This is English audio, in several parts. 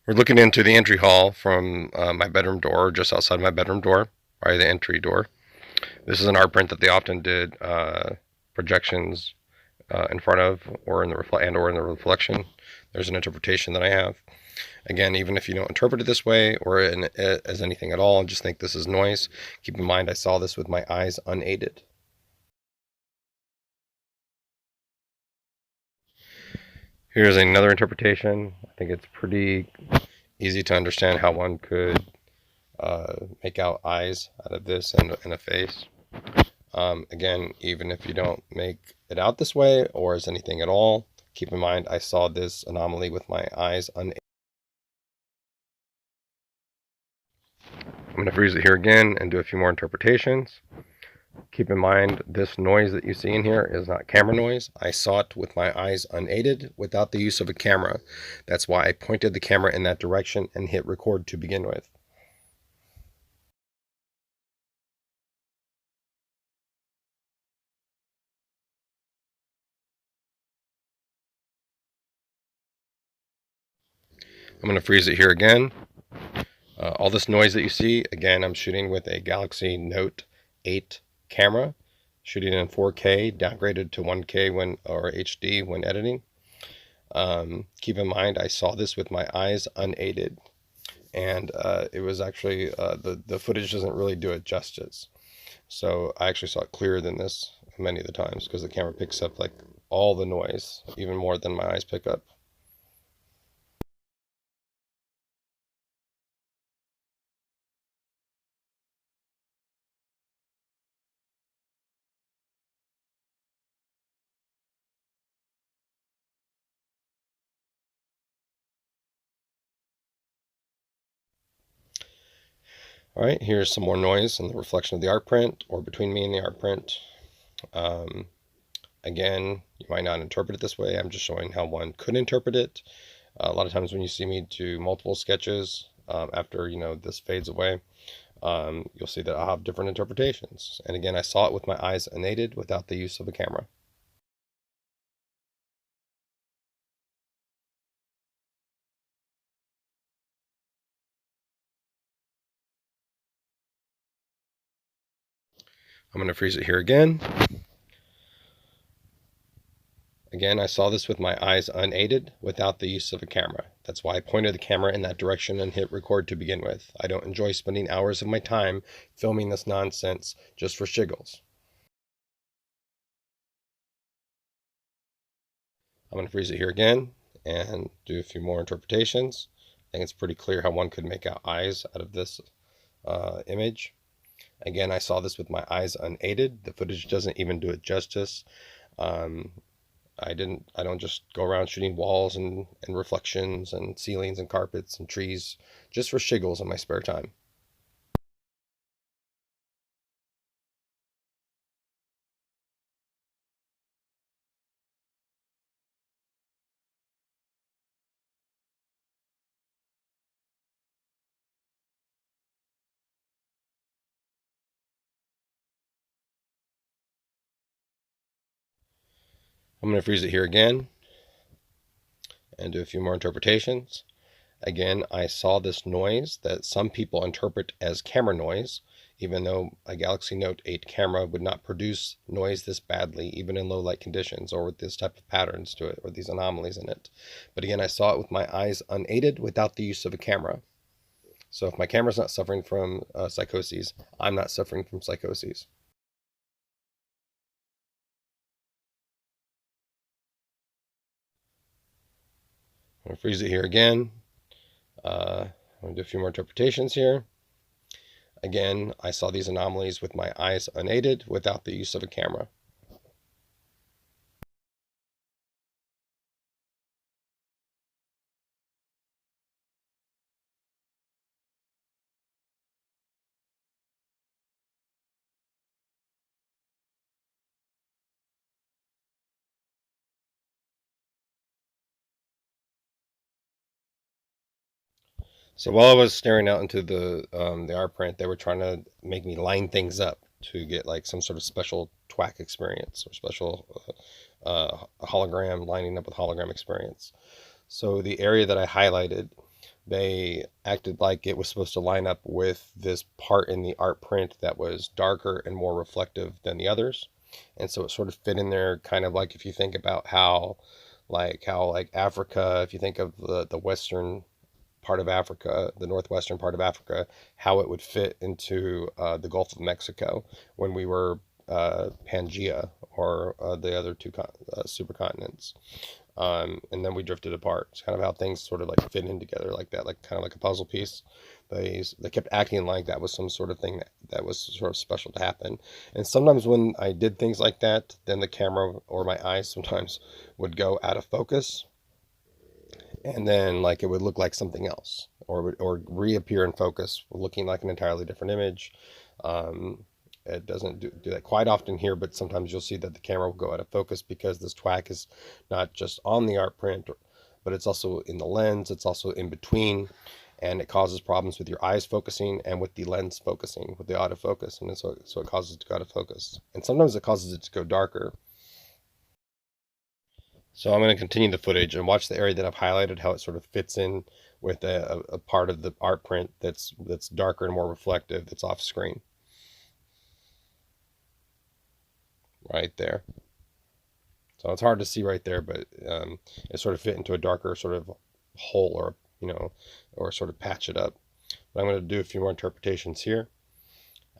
We're looking into the entry hall from my bedroom door, just outside my bedroom door, by the entry door. This is an art print that they often did projections in front of, or in the or in the reflection. There's an interpretation that I have. Again, even if you don't interpret it this way or as anything at all, and just think this is noise, keep in mind I saw this with my eyes unaided. Here's another interpretation. I think it's pretty easy to understand how one could make out eyes out of this and a face. Again, even if you don't make it out this way or as anything at all, keep in mind I saw this anomaly with my eyes unaided. I'm going to freeze it here again and do a few more interpretations. Keep in mind this noise that you see in here is not camera noise. I saw it with my eyes unaided without the use of a camera. That's why I pointed the camera in that direction and hit record to begin with. I'm going to freeze it here again. All this noise that you see, again, I'm shooting with a Galaxy Note 8 camera, shooting in 4K, downgraded to 1K or HD when editing. Keep in mind, I saw this with my eyes unaided, and it was actually the footage doesn't really do it justice. So I actually saw it clearer than this many of the times because the camera picks up like all the noise, even more than my eyes pick up. All right, here's some more noise in the reflection of the art print or between me and the art print. Um, Again, you might not interpret it this way. I'm just showing how one could interpret it. A lot of times when you see me do multiple sketches after this fades away, you'll see that I'll have different interpretations. And again, I saw it with my eyes unaided without the use of a camera. I'm going to freeze it here again. Again, I saw this with my eyes unaided without the use of a camera. That's why I pointed the camera in that direction and hit record to begin with. I don't enjoy spending hours of my time filming this nonsense just for shiggles. I'm going to freeze it here again and do a few more interpretations. I think it's pretty clear how one could make out eyes out of this image. Again, I saw this with my eyes unaided. The footage doesn't even do it justice. Um, I don't just go around shooting walls and reflections and ceilings and carpets and trees just for shiggles in my spare time. I'm going to freeze it here again and do a few more interpretations. Again, I saw this noise that some people interpret as camera noise, even though a Galaxy Note 8 camera would not produce noise this badly, even in low light conditions or with this type of patterns to it or these anomalies in it. But again, I saw it with my eyes unaided without the use of a camera. So if my camera's not suffering from psychoses, I'm not suffering from psychoses. I'm going to freeze it here again. I'm going to do a few more interpretations here. Again, I saw these anomalies with my eyes unaided without the use of a camera. So while I was staring out into the art print, they were trying to make me line things up to get like some sort of special twack experience or special hologram lining up with hologram experience. So the area that I highlighted they acted like it was supposed to line up with this part in the art print that was darker and more reflective than the others. And so it sort of fit in there, kind of like if you think about how Africa, if you think of the western part of Africa, the northwestern part of Africa, how it would fit into the Gulf of Mexico when we were Pangea, or the other two supercontinents. And then we drifted apart. It's kind of how things sort of like fit in together like that, like kind of like a puzzle piece. They kept acting like that was some sort of thing that was sort of special to happen. And sometimes when I did things like that, then the camera or my eyes sometimes would go out of focus, and then like it would look like something else, or reappear in focus looking like an entirely different image. um, it doesn't do that quite often here, but sometimes you'll see that the camera will go out of focus because this twack is not just on the art print, but it's also in the lens, it's also in between, and it causes problems with your eyes focusing and with the lens focusing, with the autofocus, and so it causes it to go out of focus, and sometimes it causes it to go darker. So I'm going to continue the footage and watch the area that I've highlighted, how it sort of fits in with a part of the art print that's darker and more reflective, that's off screen, right there. So it's hard to see right there, but it sort of fit into a darker sort of hole, or or sort of patch it up. But I'm going to do a few more interpretations here.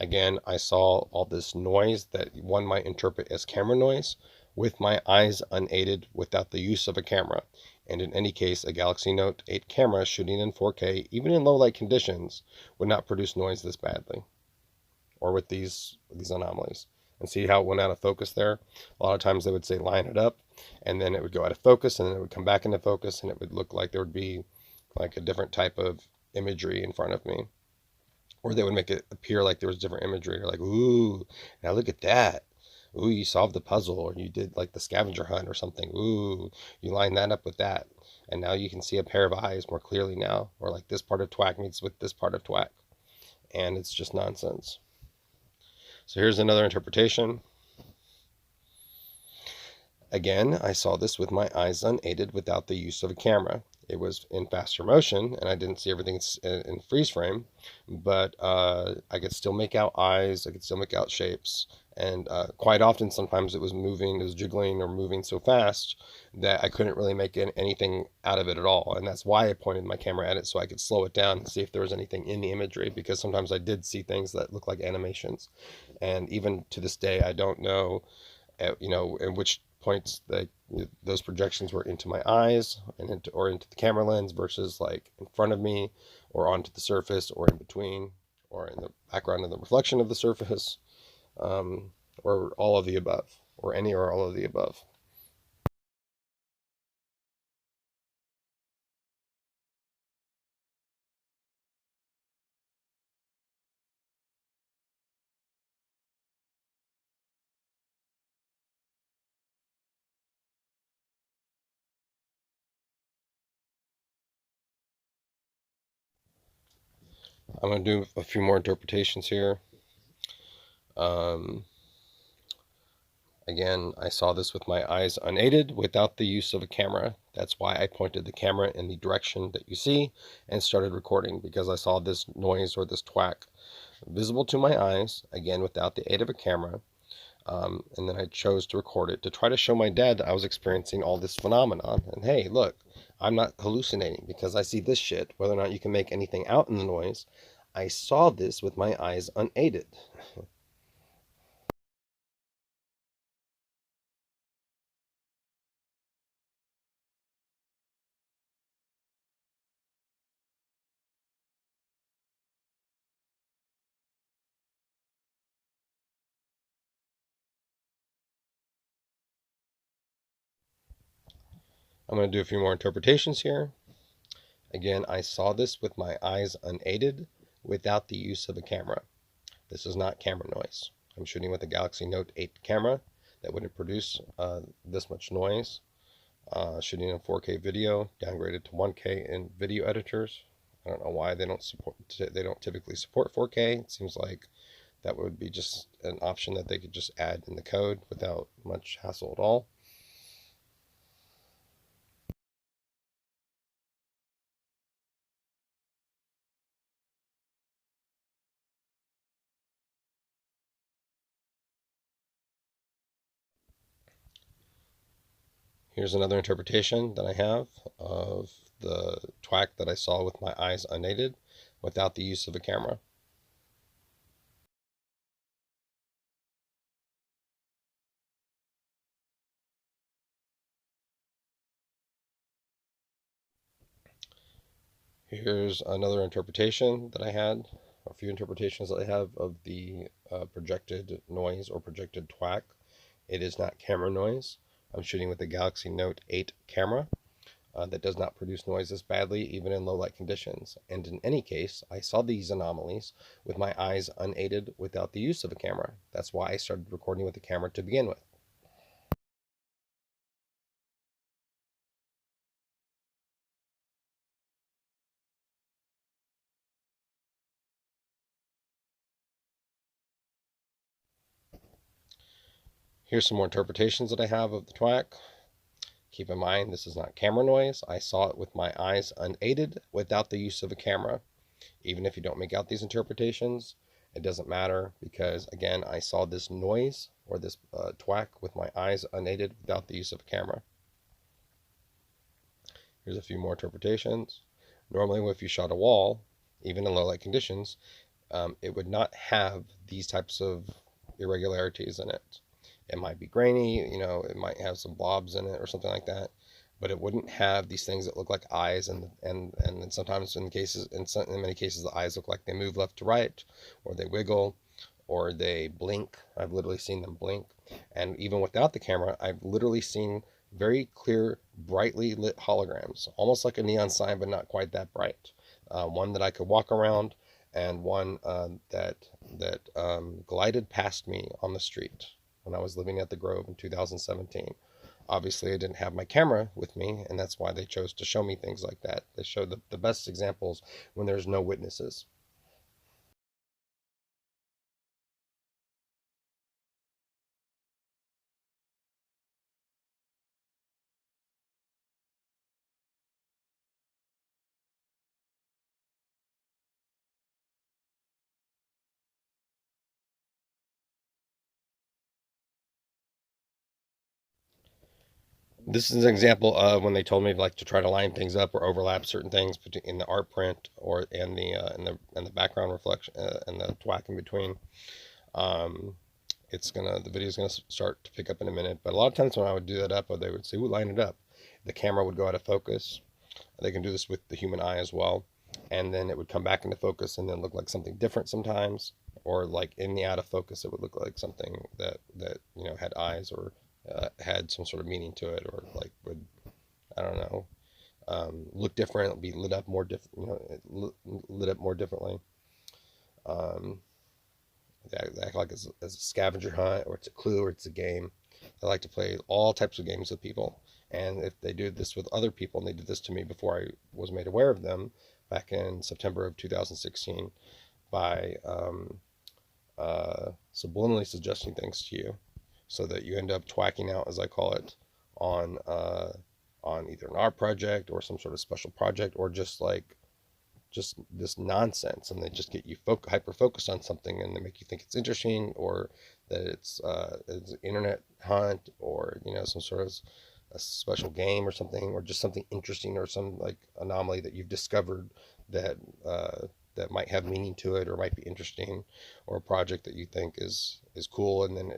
Again, I saw all this noise that one might interpret as camera noise with my eyes unaided without the use of a camera. And in any case, a Galaxy Note 8 camera shooting in 4K, even in low light conditions, would not produce noise this badly, or with these anomalies. And see how it went out of focus there? A lot of times they would say line it up, and then it would go out of focus, and then it would come back into focus, and it would look like there would be like a different type of imagery in front of me. Or they would make it appear like there was different imagery. You're like, ooh, now look at that. Ooh, you solved the puzzle, or you did like the scavenger hunt or something. Ooh, you line that up with that. And now you can see a pair of eyes more clearly now. Or like this part of Twack meets with this part of Twack. And it's just nonsense. So here's another interpretation. Again, I saw this with my eyes unaided without the use of a camera. It was in faster motion, and I didn't see everything in freeze frame, but I could still make out eyes, I could still make out shapes, and quite often, sometimes it was moving, it was jiggling or moving so fast that I couldn't really make anything out of it at all. And that's why I pointed my camera at it, so I could slow it down and see if there was anything in the imagery, because sometimes I did see things that look like animations. And even to this day, I don't know in which points those projections were into my eyes and into the camera lens versus like in front of me, or onto the surface, or in between, or in the background of the reflection of the surface, or all of the above, or any or all of the above. I'm going to do a few more interpretations here. Um, Again, I saw this with my eyes unaided without the use of a camera. That's why I pointed the camera in the direction that you see and started recording, because I saw this noise or this twack visible to my eyes, again without the aid of a camera. And then I chose to record it to try to show my dad that I was experiencing all this phenomenon. And hey, look, I'm not hallucinating because I see this shit. Whether or not you can make anything out in the noise, I saw this with my eyes unaided. I'm going to do a few more interpretations here. Again, I saw this with my eyes unaided without the use of a camera. This is not camera noise. I'm shooting with a Galaxy Note 8 camera that wouldn't produce this much noise. Shooting in 4K video, downgraded to 1K in video editors. I don't know why they don't typically support 4K. It seems like that would be just an option that they could just add in the code without much hassle at all. Here's another interpretation that I have of the twack that I saw with my eyes unaided without the use of a camera. Here's another interpretation that I had, a few interpretations that I have of the projected noise or projected twack. It is not camera noise. I'm shooting with the Galaxy Note 8 camera that does not produce noise this badly, even in low light conditions. And in any case, I saw these anomalies with my eyes unaided without the use of a camera. That's why I started recording with the camera to begin with. Here's some more interpretations that I have of the twack. Keep in mind, this is not camera noise. I saw it with my eyes unaided without the use of a camera. Even if you don't make out these interpretations, it doesn't matter because, again, I saw this noise or this twack with my eyes unaided without the use of a camera. Here's a few more interpretations. Normally, if you shot a wall, even in low light conditions, it would not have these types of irregularities in it. It might be grainy, it might have some blobs in it or something like that, but it wouldn't have these things that look like eyes, and sometimes in many cases the eyes look like they move left to right, or they wiggle, or they blink. I've literally seen them blink, and even without the camera, I've literally seen very clear, brightly lit holograms, almost like a neon sign, but not quite that bright. One that I could walk around, and one that glided past me on the street when I was living at the Grove in 2017. Obviously, I didn't have my camera with me, and that's why they chose to show me things like that. They show the best examples when there's no witnesses. This is an example of when they told me like to try to line things up or overlap certain things in the art print or in the background reflection and the twack in between. Um, the video's gonna start to pick up in a minute. But a lot of times when I would do that up, they would say, "Ooh, line it up." The camera would go out of focus. They can do this with the human eye as well, and then it would come back into focus and then look like something different sometimes, or like in the out of focus, it would look like something that had eyes or had some sort of meaning to it, or like would, I don't know, look different, be lit up more different, lit up more differently. Um, they act like it's a scavenger hunt, or it's a clue, or it's a game. They like to play all types of games with people. And if they do this with other people, and they did this to me before I was made aware of them back in September of 2016 by subliminally suggesting things to you so that you end up twacking out, as I call it, on either an art project or some sort of special project, or just this nonsense, and they just get you hyper focused on something, and they make you think it's interesting, or that it's an internet hunt, or some sort of a special game or something, or just something interesting, or some like anomaly that you've discovered that that might have meaning to it or might be interesting, or a project that you think is cool, and then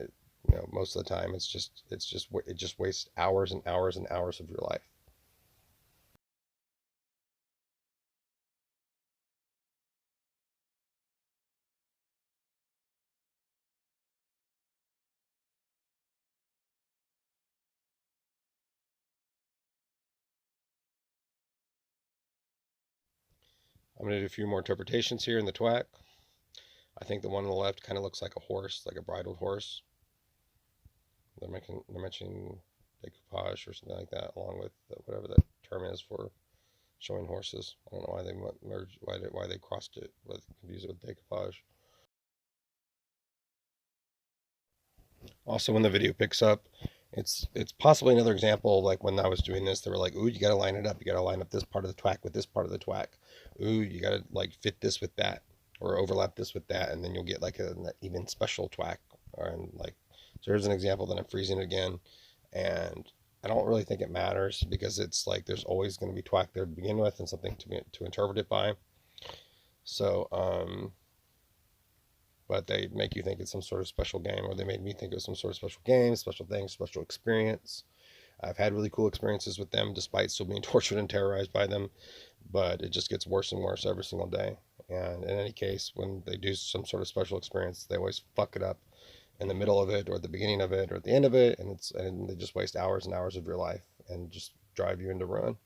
most of the time it just wastes hours and hours and hours of your life. I'm going to do a few more interpretations here in the twack. I think the one on the left kind of looks like a horse, like a bridled horse. They're mentioning decoupage or something like that, along with whatever that term is for showing horses. I don't know why they merged, why they crossed it with confused it with decoupage. Also, when the video picks up, it's possibly another example. Like when I was doing this, they were like, "Ooh, you got to line it up. You got to line up this part of the twack with this part of the twack. Ooh, you got to like fit this with that, or overlap this with that, and then you'll get like an even special twack." And like, so here's an example that I'm freezing again, and I don't really think it matters because it's like there's always going to be twack there to begin with and something to interpret it by. So, but they make you think it's some sort of special game, or they made me think it was some sort of special game, special thing, special experience. I've had really cool experiences with them despite still being tortured and terrorized by them, but it just gets worse and worse every single day. And in any case, when they do some sort of special experience, they always fuck it up in the middle of it or at the beginning of it or at the end of it, and they just waste hours and hours of your life and just drive you into ruin.